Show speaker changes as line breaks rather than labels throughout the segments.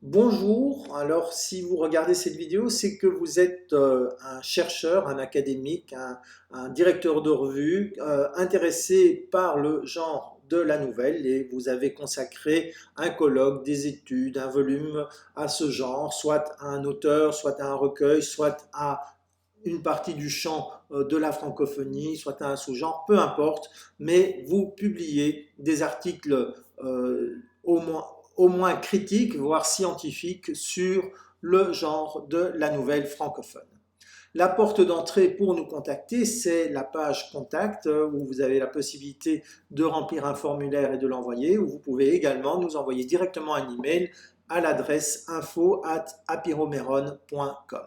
Bonjour, alors si vous regardez cette vidéo, c'est que vous êtes un chercheur, un académique, un directeur de revue intéressé par le genre de la nouvelle et vous avez consacré un colloque, des études, un volume à ce genre, soit à un auteur, soit à un recueil, soit à une partie du champ de la francophonie, soit à un sous-genre, peu importe, mais vous publiez des articles au moins critiques, voire scientifiques, sur le genre de la nouvelle francophone. La porte d'entrée pour nous contacter, c'est la page contact où vous avez la possibilité de remplir un formulaire et de l'envoyer, ou vous pouvez également nous envoyer directement un email à l'adresse info@apiromeron.com.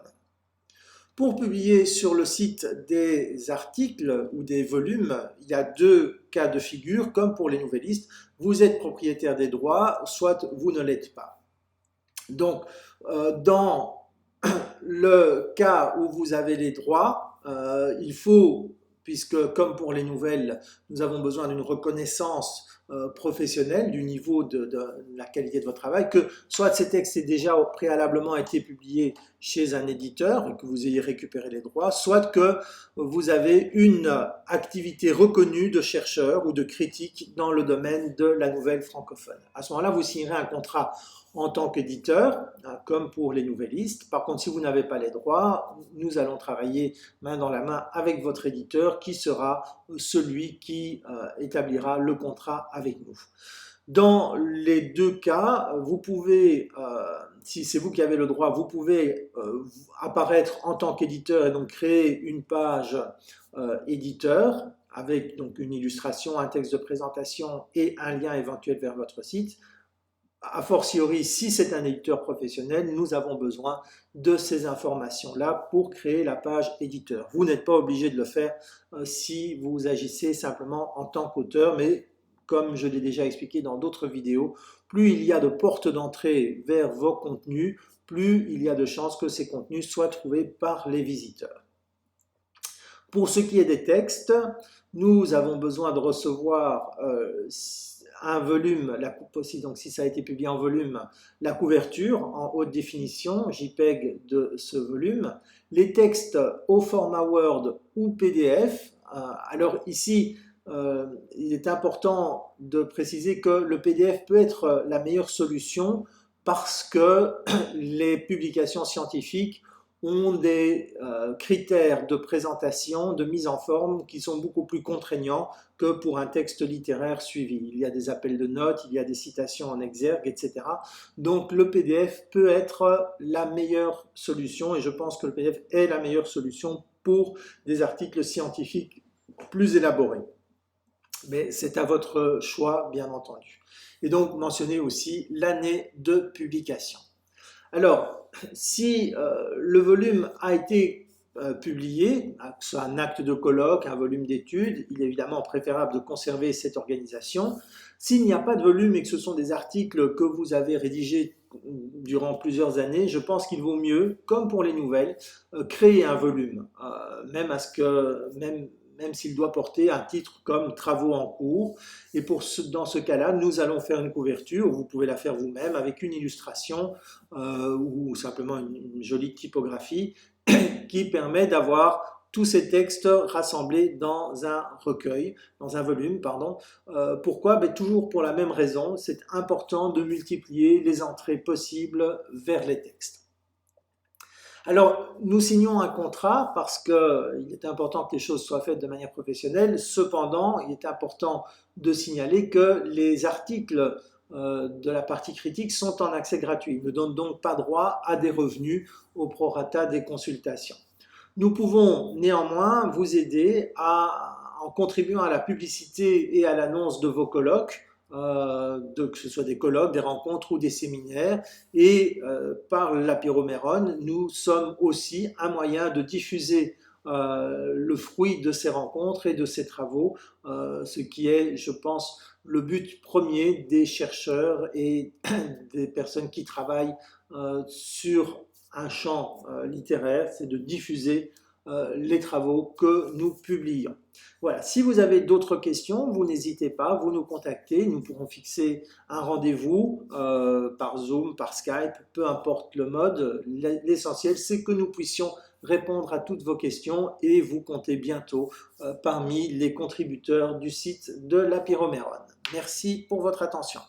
Pour publier sur le site des articles ou des volumes, il y a deux cas de figure, comme pour les nouvellistes. Vous êtes propriétaire des droits, soit vous ne l'êtes pas. Donc, dans le cas où vous avez les droits, il faut, puisque comme pour les nouvelles, nous avons besoin d'une reconnaissance professionnelle du niveau de la qualité de votre travail, que soit ces textes aient déjà préalablement été publiés chez un éditeur et que vous ayez récupéré les droits, soit que vous avez une activité reconnue de chercheur ou de critique dans le domaine de la nouvelle francophone. À ce moment-là, vous signerez un contrat en tant qu'éditeur, comme pour les nouvellistes. Par contre, si vous n'avez pas les droits, nous allons travailler main dans la main avec votre éditeur qui sera celui qui établira le contrat avec nous. Dans les deux cas, vous pouvez, si c'est vous qui avez le droit, vous pouvez apparaître en tant qu'éditeur et donc créer une page éditeur avec donc une illustration, un texte de présentation et un lien éventuel vers votre site. A fortiori, si c'est un éditeur professionnel, nous avons besoin de ces informations-là pour créer la page éditeur. Vous n'êtes pas obligé de le faire si vous agissez simplement en tant qu'auteur, mais comme je l'ai déjà expliqué dans d'autres vidéos, plus il y a de portes d'entrée vers vos contenus, plus il y a de chances que ces contenus soient trouvés par les visiteurs. Pour ce qui est des textes, nous avons besoin de recevoir un volume, donc si ça a été publié en volume, la couverture en haute définition, JPEG de ce volume, les textes au format Word ou PDF. Alors ici, il est important de préciser que le PDF peut être la meilleure solution parce que les publications scientifiques ont des critères de présentation, de mise en forme qui sont beaucoup plus contraignants que pour un texte littéraire suivi. Il y a des appels de notes, il y a des citations en exergue, etc. Donc le PDF peut être la meilleure solution et je pense que le PDF est la meilleure solution pour des articles scientifiques plus élaborés. Mais c'est à votre choix, bien entendu. Et donc mentionnez aussi l'année de publication. Alors, si le volume a été publié, que ce soit un acte de colloque, un volume d'études, il est évidemment préférable de conserver cette organisation. S'il n'y a pas de volume et que ce sont des articles que vous avez rédigés durant plusieurs années, je pense qu'il vaut mieux, comme pour les nouvelles, créer un volume, même s'il doit porter un titre comme Travaux en cours. Et dans ce cas-là, nous allons faire une couverture, vous pouvez la faire vous-même avec une illustration ou simplement une jolie typographie qui permet d'avoir tous ces textes rassemblés dans un recueil, dans un volume, pardon. Pourquoi? Toujours pour la même raison, c'est important de multiplier les entrées possibles vers les textes. Alors, nous signons un contrat parce qu'il est important que les choses soient faites de manière professionnelle. Cependant, il est important de signaler que les articles de la partie critique sont en accès gratuit. Ils ne donnent donc pas droit à des revenus au prorata des consultations. Nous pouvons néanmoins vous aider en contribuant à la publicité et à l'annonce de vos colloques, que ce soit des colloques, des rencontres ou des séminaires. Et par l'Apiroméron, nous sommes aussi un moyen de diffuser le fruit de ces rencontres et de ces travaux, ce qui est, je pense, le but premier des chercheurs et des personnes qui travaillent sur un champ littéraire, c'est de diffuser les travaux que nous publions. Voilà, si vous avez d'autres questions, vous n'hésitez pas, vous nous contactez, nous pourrons fixer un rendez-vous par Zoom, par Skype, peu importe le mode. L'essentiel, c'est que nous puissions répondre à toutes vos questions et vous comptez bientôt parmi les contributeurs du site de la Pyromérone. Merci pour votre attention.